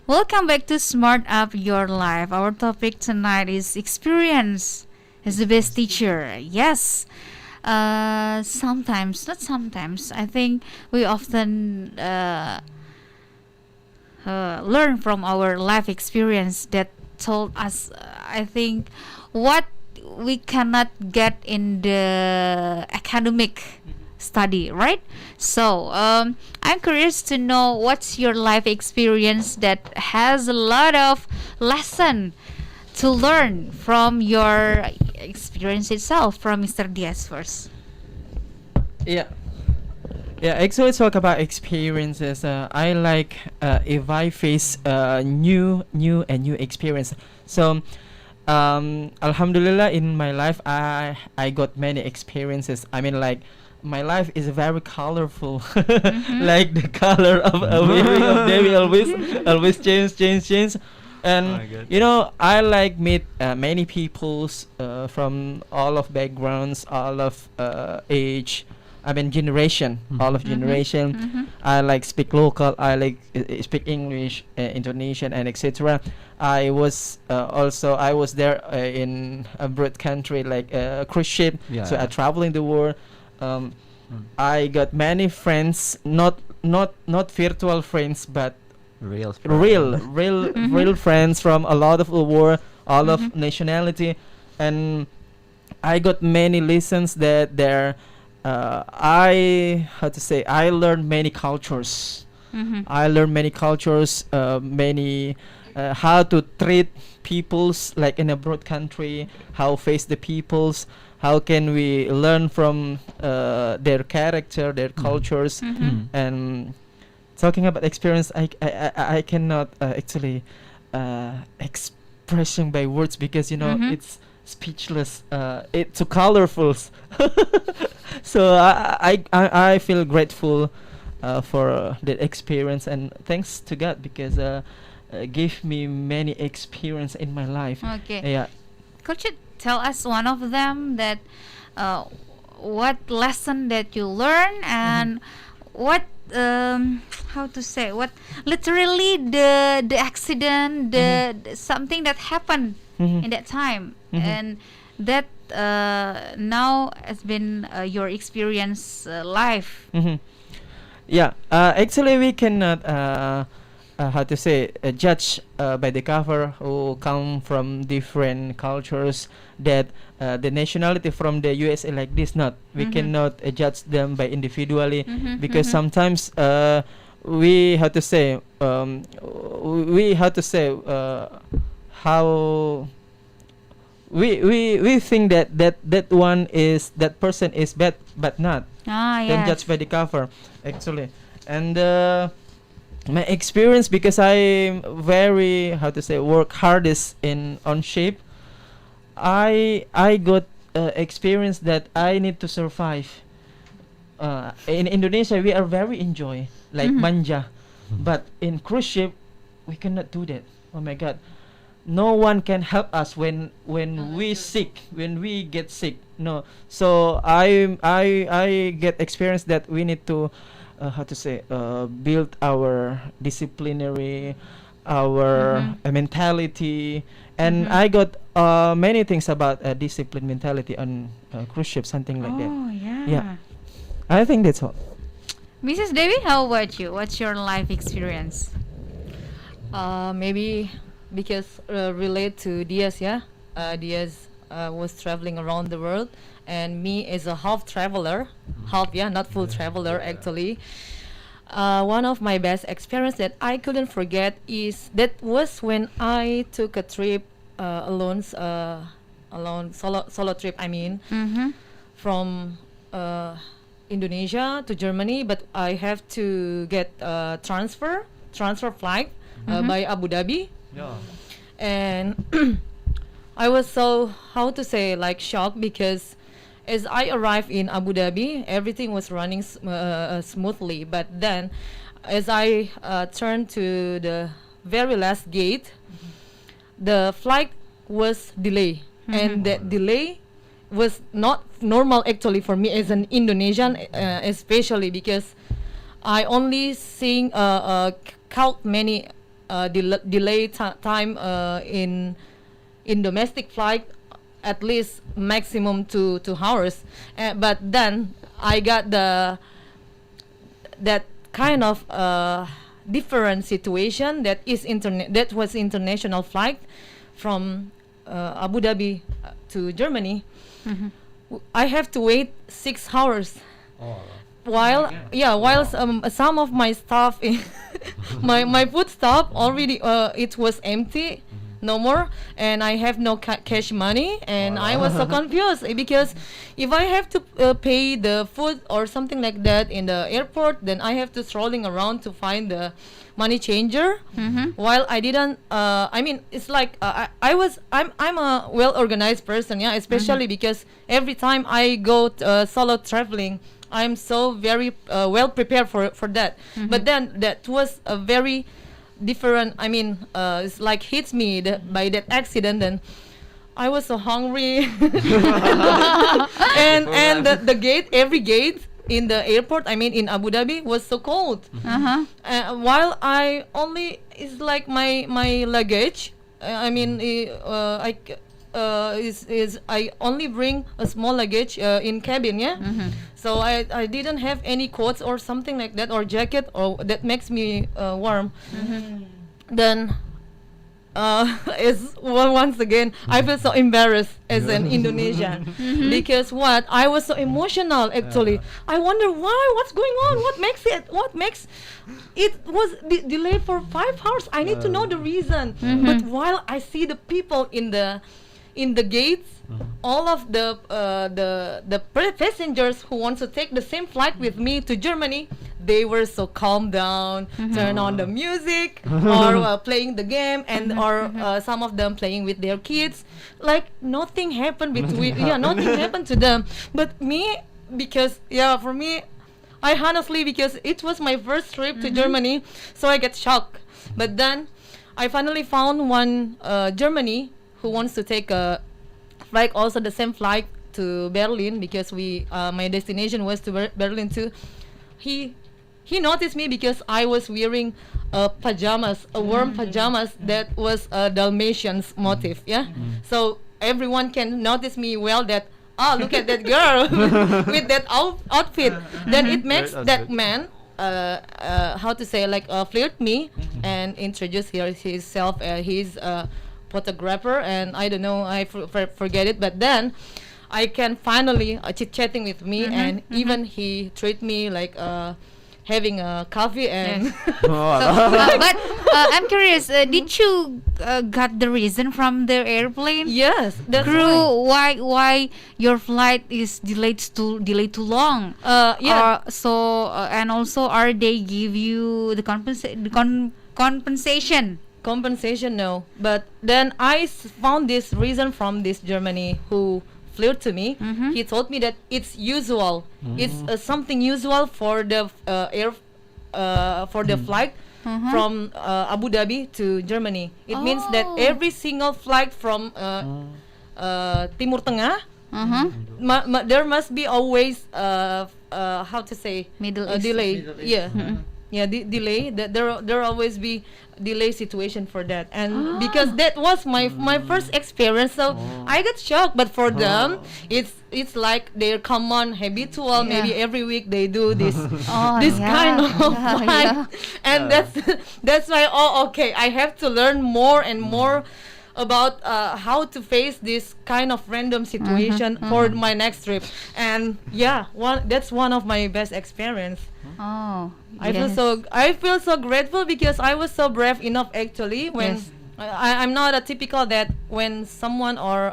Welcome back to Smart Up Your Life. Our topic tonight is experience is the best teacher. Yes. Sometimes, not sometimes. I think we often learn from our life experience that told us, I think, what we cannot get in the academic study, right? So I'm curious to know what's your life experience that has a lot of lesson to learn from your experience itself. From Mr. Diaz first. Yeah. Yeah, actually talk about experiences. I like if I face new experience. So, Alhamdulillah, in my life, I got many experiences. I mean, like my life is very colorful, like the color of a wearing of Dewi always change. And I like meet many peoples from all of backgrounds, all of age. I mean generation, all of generation. I like speak local. I like speak English, Indonesian, and etc. I was there in a broad country like a cruise ship. So I traveling the world. I got many friends, not virtual friends, but real friends from a lot of the world, all of nationality, and I got many lessons that there. I learned many cultures. I learned many cultures, many how to treat peoples like in a broad country, how face the peoples, how can we learn from their character, their cultures, and talking about experience, I cannot actually expressing by words because it's speechless. It's too colorful. So I feel grateful for the experience and thanks to God because gave me many experience in my life. Okay. Yeah. Could you tell us one of them that what lesson that you learn and what how to say what literally the accident the something that happened in that time and that now has been your experience life. Yeah, actually we cannot how to say judge by the cover who come from different cultures that the nationality from the USA like this not we cannot judge them by individually because sometimes we have to say how we think that one is that person is bad but not then judge by the cover actually and my experience because I very how to say work hardest in on shape I got experience that I need to survive in Indonesia we are very enjoy like manja but in cruise ship we cannot do that. Oh my God, no one can help us when we sick when we get sick. No, so I get experience that we need to how to say build our disciplinary our mentality and I got many things about discipline mentality on cruise ship something like that. Yeah, I think that's all. Mrs. Devi, how about you? What's your life experience? Maybe because relate to Diaz, Diaz was traveling around the world, and me as a half traveler, not full traveler actually. One of my best experience that I couldn't forget is that was when I took a trip alone, solo trip. I mean, from Indonesia to Germany, but I have to get transfer flight by Abu Dhabi. And I was so how to say like shocked because as I arrived in Abu Dhabi, everything was running smoothly. But then, as I turned to the very last gate, the flight was delayed, and that delay was not normal actually for me as an Indonesian, especially because I only count many delay time in domestic flight, at least maximum 2 hours. But then I got that kind of different situation that was international flight from Abu Dhabi to Germany. I have to wait 6 hours. While some of my stuff my food stop already it was empty, no more, and I have no cash money, and I was so confused because if I have to pay the food or something like that in the airport, then I have to strolling around to find the money changer. While I didn't I mean, it's like I'm a well organized person, especially because every time I go solo traveling, I'm so very well prepared for that. But then that was a very different, I mean, it's like hits me by that accident, and I was so hungry. and the gate, every gate in the airport, I mean in Abu Dhabi, was so cold. While I only, it's like my luggage, I mean I only bring a small luggage in cabin, so I didn't have any coats or something like that, or jacket, or that makes me warm. Then once again I feel so embarrassed as an Indonesian, because I was so emotional actually. I wonder what's going on, what makes it was delayed for 5 hours. I need to know the reason. But while I see the people in the gates, all of the passengers who want to take the same flight with me to Germany, they were so calm down, turn on the music, or playing the game, and or some of them playing with their kids, like nothing happened between. Nothing happened to them. But me, because for me, I honestly, because it was my first trip to Germany, so I get shocked. But then I finally found one Germany who wants to take a flight, also the same flight to Berlin, because my destination was to Berlin too. He noticed me because I was wearing pajamas, a warm pajamas that was a Dalmatians motif, so everyone can notice me well, that look at that girl with that outfit. Then it makes that man how to say, like flirt me and introduce himself. He's photographer, and I don't know, I forget it, but then I can finally chit-chatting with me, and even he treat me like having a coffee and but I'm curious, did you got the reason from the airplane? Yes, that's crew, why your flight is delayed too long? And also, are they give you the compensation? Compensation, no. But then I found this reason from this Germany who flew to me. He told me that it's usual. It's something usual for the flight from Abu Dhabi to Germany. It means that every single flight from Timur Tengah, there must be always how to say, Middle East. delay. Delay. That there always be delay situation for that, and because that was my first experience, so I got shocked. But for them, it's like their common habitual. Maybe every week they do this kind of flight, and that's why. Okay, I have to learn more and more about how to face this kind of random situation for my next trip. And that's one of my best experience. I feel so grateful because I was so brave enough actually when I'm not a typical that when someone or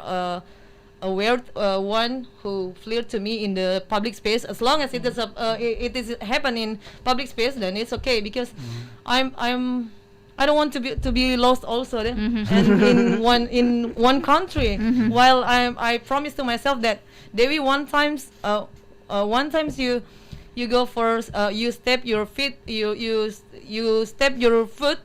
a weird one who flirt to me in the public space, as long as it is happen in public space, then it's okay, because I don't want to be lost also and in one country. While I promised to myself that Dewi, one times you go for you step your feet, you step your foot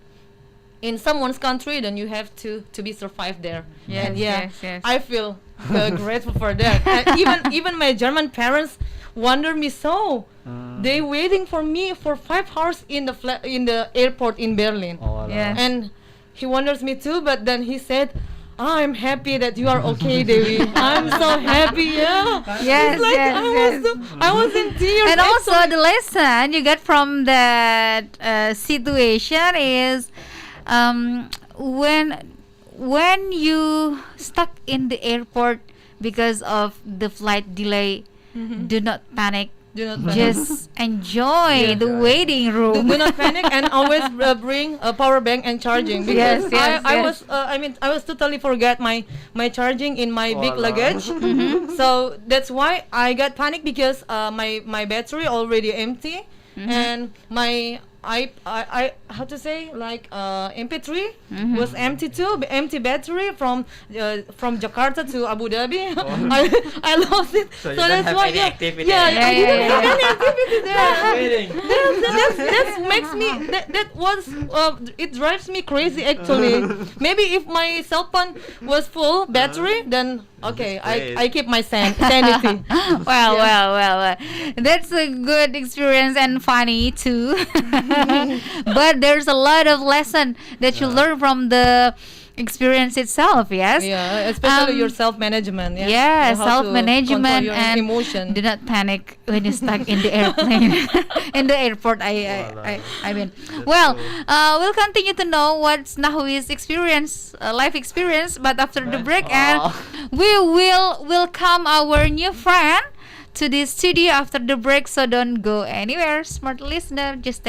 in someone's country, then you have to be survived there. Yes. I feel grateful for that. And even my German parents wonder me so. They waiting for me for 5 hours in the airport in Berlin. Yes. And he wonders me too, but then he said, I'm happy that you are okay, Dewi. I'm so happy, yeah. Yes, It's like yes, yes. I was in tears. And also the lesson you get from that situation is when you stuck in the airport because of the flight delay, do not panic. Do not panic. Just enjoy the waiting room. Do not panic, and always bring a power bank and charging, because Yes, I yes. was I was totally forget my charging in my big luggage. So that's why I got panic, because my battery already empty, and my I how to say, like MP3 was empty too, empty battery from Jakarta to Abu Dhabi. I lost it. So you So don't that's have why any activity. I Yeah, didn't yeah, have yeah. any activity there. Waiting. That makes me that was it drives me crazy actually. Maybe if my cell phone was full battery, then okay, I keep my sanity. Well. That's a good experience and funny too. But there's a lot of lesson that you learn from the experience itself. Yes. Yeah, especially your self management. Yeah, Yeah, how to self-management control your and emotion. do not panic when you're stuck in the airplane, in the airport. I mean, well, we'll continue to know what's Nahui's experience, life experience, but after the break, and we will welcome our new friend to the studio after the break. So don't go anywhere, smart listener. Just